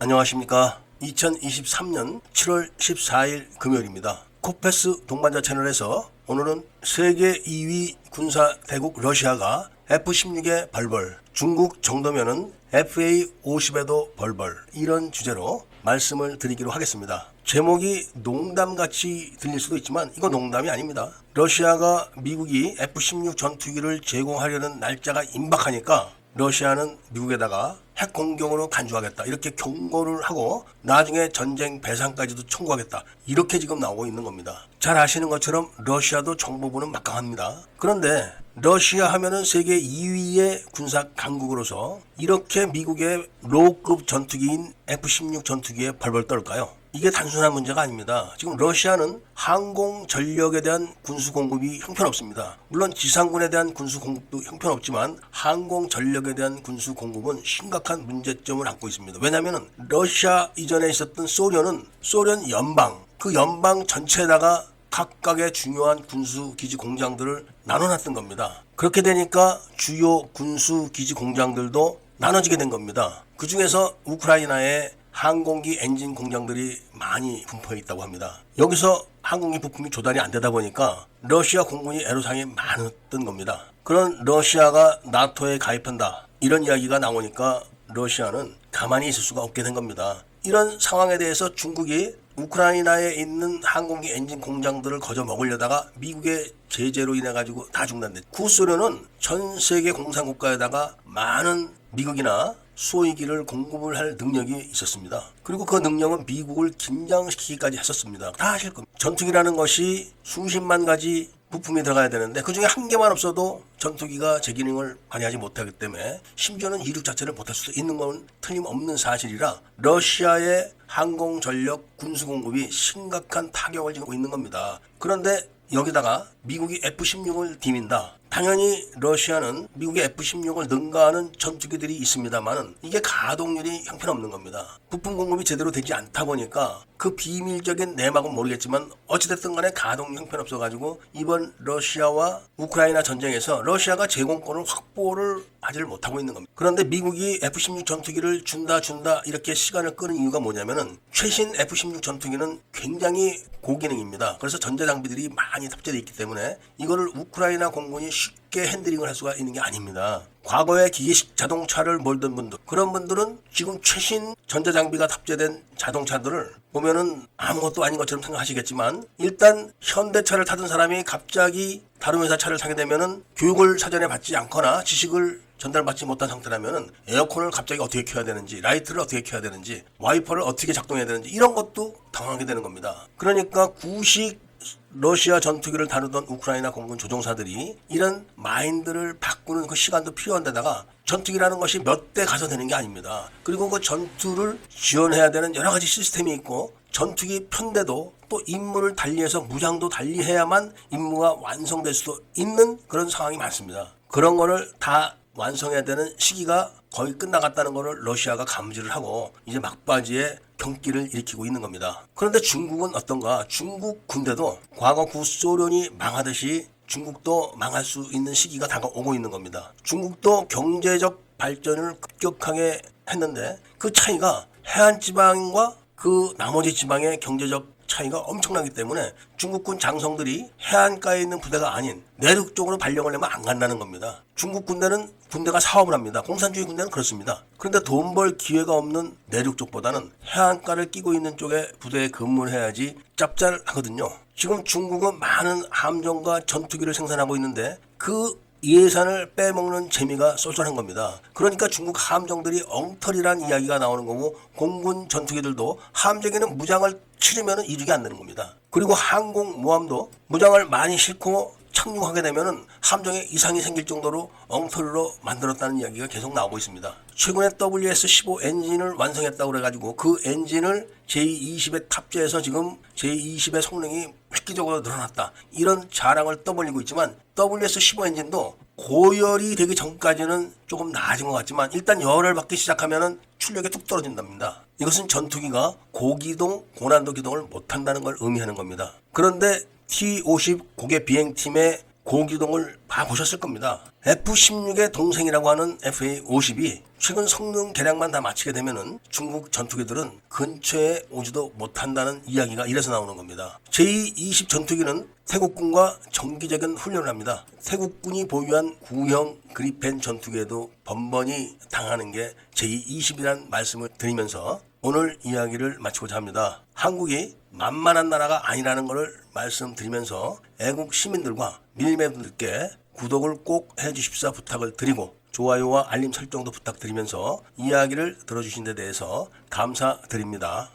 안녕하십니까. 2023년 7월 14일 금요일입니다. 코페스 동반자 채널에서 오늘은 세계 2위 군사 대국 러시아가 F-16에 벌벌, 중국 정도면은 FA-50에도 벌벌, 이런 주제로 말씀을 드리기로 하겠습니다. 제목이 농담같이 들릴 수도 있지만 이거 농담이 아닙니다. 러시아가 미국이 F-16 전투기를 제공하려는 날짜가 임박하니까 러시아는 미국에다가 핵 공격으로 간주하겠다, 이렇게 경고를 하고 나중에 전쟁 배상까지도 청구하겠다, 이렇게 지금 나오고 있는 겁니다. 잘 아시는 것처럼 러시아도 정보부는 막강합니다. 그런데 러시아 하면은 세계 2위의 군사 강국으로서 이렇게 미국의 로우급 전투기인 F-16 전투기에 벌벌 떨까요? 이게 단순한 문제가 아닙니다. 지금 러시아는 항공 전력에 대한 군수 공급이 형편없습니다. 물론 지상군에 대한 군수 공급도 형편없지만 항공 전력에 대한 군수 공급은 심각한 문제점을 안고 있습니다. 왜냐하면 러시아 이전에 있었던 소련은 소련 연방, 그 연방 전체에다가 각각의 중요한 군수기지 공장들을 나눠놨던 겁니다. 그렇게 되니까 주요 군수기지 공장들도 나눠지게 된 겁니다. 그 중에서 우크라이나에 항공기 엔진 공장들이 많이 분포해 있다고 합니다. 여기서 항공기 부품이 조달이 안 되다 보니까 러시아 공군이 애로사항이 많았던 겁니다. 그런 러시아가 나토에 가입한다, 이런 이야기가 나오니까 러시아는 가만히 있을 수가 없게 된 겁니다. 이런 상황에 대해서 중국이 우크라이나에 있는 항공기 엔진 공장들을 거저 먹으려다가 미국의 제재로 인해 가지고 다 중단됐죠. 구소련은 전 세계 공산국가에다가 많은 미국이나 수호기를 공급을 할 능력이 있었습니다. 그리고 그 능력은 미국을 긴장시키기까지 했었습니다. 다 아실 겁니다. 전투기라는 것이 수십만 가지 부품이 들어가야 되는데 그 중에 한 개만 없어도 전투기가 제 기능을 발휘하지 못하기 때문에 심지어는 이륙 자체를 못할 수도 있는 건 틀림없는 사실이라 러시아의 항공 전력 군수 공급이 심각한 타격을 지고 있는 겁니다. 그런데 여기다가 미국이 F-16을 디민다. 당연히 러시아는 미국의 F-16을 능가하는 전투기들이 있습니다만 이게 가동률이 형편없는 겁니다. 부품 공급이 제대로 되지 않다 보니까 그 비밀적인 내막은 모르겠지만 어찌됐든 간에 가동률이 형편없어가지고 이번 러시아와 우크라이나 전쟁에서 러시아가 제공권을 확보를 하지를 못하고 있는 겁니다. 그런데 미국이 F-16 전투기를 준다 이렇게 시간을 끄는 이유가 뭐냐면은 최신 F-16 전투기는 굉장히 고기능입니다. 그래서 전자장비들이 많이 탑재되어 있기 때문에 이거를 우크라이나 공군이 쉽게 핸들링을 할 수가 있는 게 아닙니다. 과거에 기계식 자동차를 몰던 분들, 그런 분들은 지금 최신 전자장비가 탑재된 자동차들을 보면은 아무것도 아닌 것처럼 생각하시겠지만 일단 현대차를 타던 사람이 갑자기 다른 회사 차를 타게 되면은 교육을 사전에 받지 않거나 지식을 전달받지 못한 상태라면은 에어컨을 갑자기 어떻게 켜야 되는지, 라이트를 어떻게 켜야 되는지, 와이퍼를 어떻게 작동해야 되는지 이런 것도 당황하게 되는 겁니다. 그러니까 구식 러시아 전투기를 다루던 우크라이나 공군 조종사들이 이런 마인드를 바꾸는 그 시간도 필요한 데다가 전투기라는 것이 몇 대 가서 되는 게 아닙니다. 그리고 그 전투를 지원해야 되는 여러 가지 시스템이 있고 전투기 편대도 또 임무를 달리해서 무장도 달리해야만 임무가 완성될 수도 있는 그런 상황이 많습니다. 그런 거를 다 완성해야 되는 시기가 거의 끝나갔다는 것을 러시아가 감지를 하고 이제 막바지에 경기를 일으키고 있는 겁니다. 그런데 중국은 어떤가? 중국 군대도 과거 구소련이 망하듯이 중국도 망할 수 있는 시기가 다가오고 있는 겁니다. 중국도 경제적 발전을 급격하게 했는데 그 차이가 해안지방과 그 나머지 지방의 경제적 차이가 엄청나기 때문에 중국군 장성들이 해안가에 있는 부대가 아닌 내륙 쪽으로 발령을 내면 안 간다는 겁니다. 중국 군대는 군대가 사업을 합니다. 공산주의 군대는 그렇습니다. 그런데 돈 벌 기회가 없는 내륙 쪽보다는 해안가를 끼고 있는 쪽에 부대에 근무를 해야지 짭짤하거든요. 지금 중국은 많은 함정과 전투기를 생산하고 있는데 그 예산을 빼먹는 재미가 쏠쏠한 겁니다. 그러니까 중국 함정들이 엉터리란 이야기가 나오는 거고 공군 전투기들도 함정에는 무장을 치르면 이륙이 안 되는 겁니다. 그리고 항공모함도 무장을 많이 싣고 착륙하게 되면 함정에 이상이 생길 정도로 엉터리로 만들었다는 이야기가 계속 나오고 있습니다. 최근에 WS-15 엔진을 완성했다고 그래가지고 그 엔진을 J-20에 탑재해서 지금 J-20의 성능이 획기적으로 늘어났다, 이런 자랑을 떠벌리고 있지만 WS-15 엔진도 고열이 되기 전까지는 조금 나아진 것 같지만 일단 열을 받기 시작하면 출력이 뚝 떨어진답니다. 이것은 전투기가 고기동, 고난도 기동을 못한다는 걸 의미하는 겁니다. 그런데 T-50 고개 비행팀의 고기동을 봐보셨을 겁니다. F-16의 동생이라고 하는 FA-50이 최근 성능 개량만 다 마치게 되면은 중국 전투기들은 근처에 오지도 못한다는 이야기가 이래서 나오는 겁니다. 제2-20 전투기는 태국군과 정기적인 훈련을 합니다. 태국군이 보유한 구형 그리펜 전투기에도 번번이 당하는 게 제2-20이라는 말씀을 드리면서 오늘 이야기를 마치고자 합니다. 한국이 만만한 나라가 아니라는 것을 말씀드리면서 애국 시민들과 밀매분들께 구독을 꼭 해주십사 부탁을 드리고 좋아요와 알림 설정도 부탁드리면서 이야기를 들어주신 데 대해서 감사드립니다.